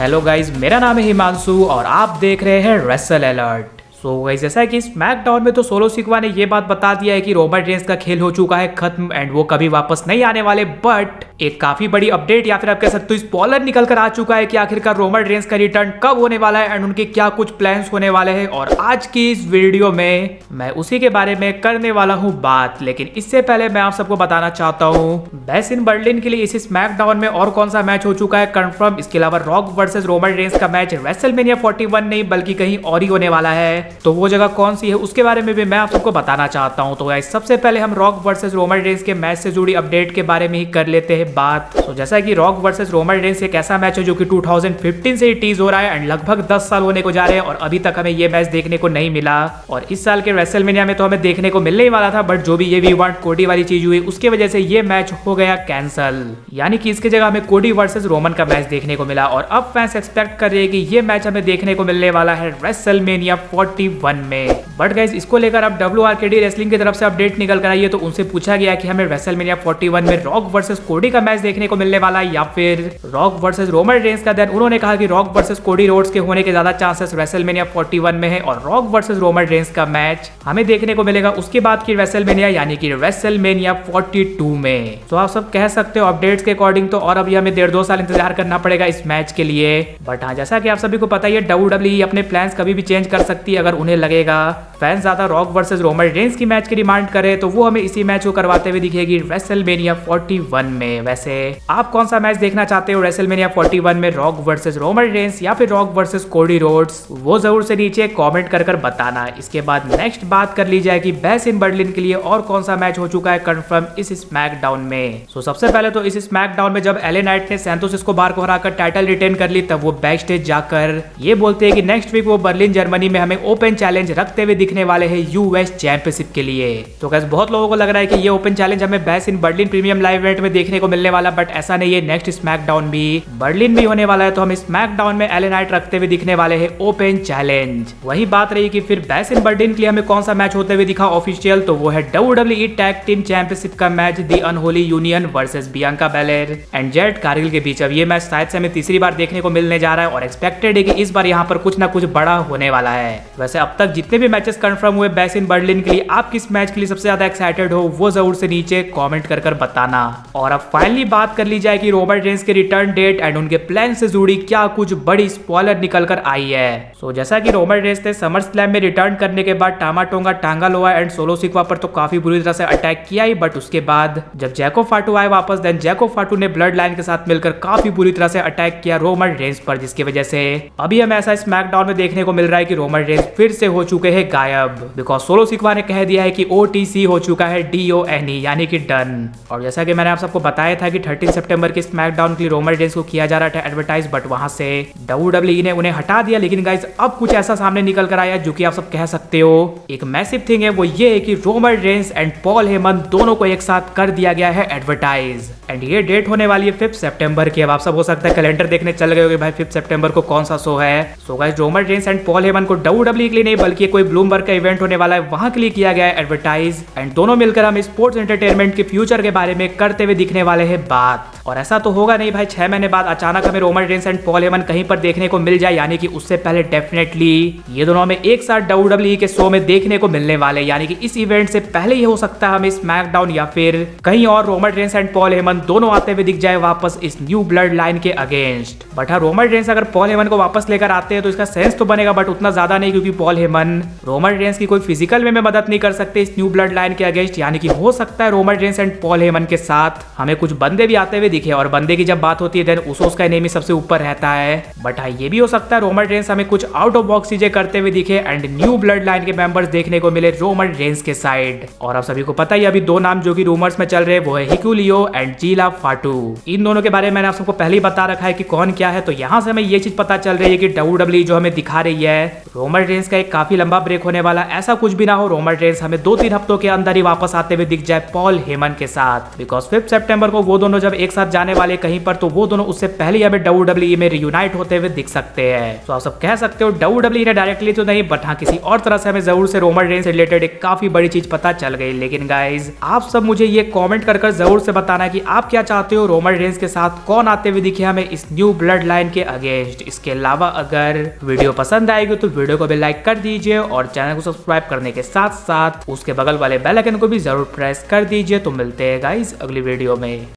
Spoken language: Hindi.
हेलो गाइज, मेरा नाम है हिमांशु और आप देख रहे हैं रेसल अलर्ट। सो गाइस, जैसा कि स्मैकडाउन में तो सोलो सिकवा ने ये बात बता दिया है कि रोमन रेंस का खेल हो चुका है खत्म एंड वो कभी वापस नहीं आने वाले। बट एक काफी बड़ी अपडेट या फिर आप कह सकते हो स्पॉइलर निकल कर आ चुका है कि आखिरकार रोमन रेंस का रिटर्न कब होने वाला है एंड उनके क्या कुछ प्लान्स होने वाले हैं। और आज की इस वीडियो में मैं उसी के बारे में करने वाला हूँ बात। लेकिन इससे पहले मैं आप सबको बताना चाहता हूँ बेस इन बर्लिन के लिए इस स्मैकडाउन में और कौन सा मैच हो चुका है कंफर्म। इसके अलावा रॉक वर्सेस रोमन रेंस का मैच रेसलमेनिया 41 नहीं बल्कि कहीं और ही होने वाला है, तो वो जगह कौन सी है उसके बारे में भी मैं आप सबको बताना चाहता हूं। तो गाइस, सबसे पहले हम रॉक वर्सेस रोमन रेंस के मैच से जुड़ी अपडेट के बारे में ही कर लेते हैं बात। तो जैसा कि रॉक वर्सेस रोमन रेंस एक ऐसा मैच है जो कि 2015 से ही टीज हो रहा है एंड लगभग 10 साल होने को जा रहे हैं और अभी तक हमें ये मैच देखने को नहीं मिला। और इस साल के रेसलमेनिया में तो हमें देखने को मिलने ही वाला था, बट जो भी ये वी वांट कोडी वाली चीज हुई उसकी वजह से ये मैच हो गया कैंसल। यानी कि इसकी जगह हमें कोडी वर्सेस रोमन का मैच देखने को मिला और अब फैंस एक्सपेक्ट कर रहे हैं कि ये मैच हमें देखने को मिलने वाला है रेसलमेनिया 41 में। बट गाइस, इसको लेकर अब WRKD रेसलिंग की तरफ से अपडेट निकल कर आई है, तो उनसे पूछा गया कि हमें रेसलमेनिया 41 में रॉक वर्सेस कोडी का मैच देखने को मिलने वाला है या फिर रॉक वर्सेस रोमन रेंस का। देन उन्होंने कहा कि रॉक वर्सेस कोडी रोड्स के होने के ज्यादा चांसेस रेसलमेनिया 41 में है और रॉक वर्सेस रोमन रेंस का मैच हमें देखने को मिलेगा उसके बाद की रेसलमेनिया यानी कि रेसलमेनिया 42 में। तो आप सब कह सकते हो अपडेट्स के अकॉर्डिंग तो और अभी हमें 1.5-2 साल इंतजार करना पड़ेगा इस मैच के लिए। बट हाँ, जैसा कि आप सभी को पता ही है WWE अपने प्लान्स कभी भी चेंज कर सकती है अगर उन्हें लगेगा फैंस ज्यादा रॉक वर्सेस रोमन रेंस की मैच की डिमांड करे तो वो हमें इसी मैच को करवाते हुए दिखेगी रेसलमेनिया 41 में। वैसे आप कौन सा मैच देखना चाहते हो रेसलमेनिया 41 में, रॉक वर्सेस रोमन रेंस या फिर रॉक वर्सेस कोडी रोड्स, वो जरूर से नीचे कमेंट कर बताना। इसके बाद नेक्स्ट बात कर ली जाए कि बेस इन बर्लिन के लिए और कौन सा मैच हो चुका है कंफर्म इस स्मैकडाउन में। सो सबसे पहले तो इस स्मैकडाउन में जब एले नाइट ने सैंतोस एस्कोबार को हराकर टाइटल रिटेन कर ली तब वो बैक स्टेज जाकर ये बोलते हैं कि नेक्स्ट वीक वो बर्लिन जर्मनी में हमें ओपन चैलेंज रखते हुए दिखने वाले हैं यूएस चैंपियनशिप के लिए। तो गाइस, बहुत लोगों को लग रहा है कि ये ओपन चैलेंज हमें base in Berlin premium live event में देखने को मिलने वाला, बट ऐसा नहीं है। नेक्स्ट स्मैकडाउन भी बर्लिन में होने वाला है, तो हम स्मैकडाउन में एले नाइट रखते हुए दिखने वाले हैं ओपन चैलेंज। वही बात रही कि फिर बेस इन बर्लिन के लिए हमें कौन सा मैच होते हुए दिखा ऑफिशियल, तो वो है WWE टैग टीम चैंपियनशिप का match the unholy union versus Bianca बेलेर and jet Kargil के बीच। अब ये मैच शायद से हमें तीसरी बार देखने को मिलने जा रहा है और एक्सपेक्टेड है कि इस बार यहाँ पर कुछ ना कुछ बड़ा होने वाला है। वैसे अब तक जितने भी मैचेस कंफर्म हुए बेस इन बर्लिन के लिए, आप किस मैच के लिए सबसे ज्यादा एक्साइटेड हो वो जरूर से नीचे कमेंट कर बताना। और अब फाइनली बात कर ली जाए कि रोमन रेंस के रिटर्न डेट एंड उनके प्लान से जुड़ी क्या कुछ बड़ी स्पॉइलर निकल कर आई है। सो जैसा कि रोमन रेंस ने समर स्लैम में रिटर्न करने के बाद टामा टोंगा, टांगा लोआ एंड सोलो सिकवा पर तो काफी बुरी तरह से अटैक किया ही, बट उसके बाद जब जैको फाटू आए वापस, देन जैको फाटू ने ब्लड लाइन के साथ मिलकर काफी बुरी तरह से अटैक किया रोमन रेंस पर, जिसकी वजह से अभी हमें ऐसा स्मैकडाउन में देखने को मिल रहा है कि रोमन रेंस फिर से हो चुके हैं गायब, बिकॉज सोलो सिकवा ने कह दिया है कि OTC हो चुका है DONE यानी कि डन। और जैसा कि मैंने आप सबको बताया था कि 13 सितंबर के स्मैकडाउन के लिए रोमन रेंस को किया जा रहा था एडवर्टाइज, बट वहां से WWE ने उन्हें हटा दिया। लेकिन गाइस, अब कुछ ऐसा सामने निकल कर आया जो कि आप सब कह सकते हो एक मैसिव थिंग है, वो ये है कि Roman Reigns and Paul Heyman दोनों को एक साथ कर दिया गया है एडवर्टाइज एंड ये डेट होने वाली है 5 सितंबर की। अब आप सब हो सकता है कैलेंडर देखने चल गए होंगे भाई 5 सितंबर को कौन सा शो है। So guys, Roman Reigns and Paul Heyman को WWE के लिए नहीं बल्कि कोई ब्लूमबर्ग का इवेंट होने वाला है वहां के लिए किया गया है एडवर्टाइज एंड दोनों मिलकर हम स्पोर्ट्स एंटरटेनमेंट के फ्यूचर के बारे में करते हुए दिखने वाले हैं बात। और ऐसा तो होगा नहीं भाई 6 महीने बाद अचानक हमें Roman Reigns and Paul Heyman कहीं पर देखने को मिल जाए, यानी कि उससे पहले डेफिनेटली ये दोनों हमें एक साथ WWE के शो में देखने को मिलने वाले, यानी कि इस इवेंट से पहले ही हो सकता है हमें स्मैकडाउन या फिर कहीं और Roman Reigns and Paul Heyman दोनों आते हुए दिख जाए वापस इस न्यू ब्लड लाइन के अगेंस्ट। बट हाँ, रोमन रेंस अगर पॉल हेमन को वापस लेकर आते हैं तो इसका सेंस तो बनेगा, बट उतना ज्यादा नहीं, क्योंकि पॉल हेमन रोमन रेंस की कोई फिजिकल वे में मदद नहीं कर सकते इस न्यू ब्लड लाइन के अगेंस्ट। यानी कि हो सकता है Roman Reigns and Paul Heyman के साथ हमें कुछ बंदे भी आते हुए दिखे, और बंदे की जब बात होती है देन उसोस का नेम सबसे ऊपर रहता है। बट हाँ, ये भी हो सकता है रोमन रेंस हमें कुछ आउट ऑफ बॉक्स चीजें करते हुए दिखे एंड न्यू ब्लड लाइन के मेंबर्स देखने को मिले रोमन रेंस के साइड। और आप सभी को पता ही अभी 2 नाम जो कि रूमर्स में चल रहे हैं वो है हिकुलियो एंड जीला फाटू। इन दोनों के बारे में मैंने आप सबको पहले ही बता रखा है कि कौन क्या है, तो यहाँ से हमें ये चीज पता चल रही है कि WWE जो हमें दिखा रही है रोमन रेंस का एक काफी लंबा ब्रेक होने वाला, ऐसा कुछ भी ना हो, रोमन रेंस हमें 2-3 हफ्तों के अंदर ही वापस आते हुए दिख जाए पॉल हेमन के साथ। बिकॉज 5 सितंबर को वो दोनों जब एक साथ जाने वाले कहीं पर, तो वो दोनों उससे पहले हमें WWE में रियूनाइट होते हुए दिख सकते हैं। तो आप सब कह सकते हो WWE ने डायरेक्टली तो नहीं, बट हाँ किसी और तरह से हमें जरूर से रोमन रेंस से रिलेटेड एक काफी बड़ी चीज पता चल गई। लेकिन गाइज आप सब मुझे ये कमेंट कर जरूर से बताना कि आप क्या चाहते हो, रोमन रेंस के साथ कौन आते हुए दिखे हमें इस न्यू ब्लड लाइन के अगेंस्ट। इसके अलावा अगर वीडियो पसंद आएगी तो वीडियो को भी लाइक कर दीजिए और चैनल को सब्सक्राइब करने के साथ साथ उसके बगल वाले बेल आइकन को भी जरूर प्रेस कर दीजिए। तो मिलते हैं गाइज अगली वीडियो में।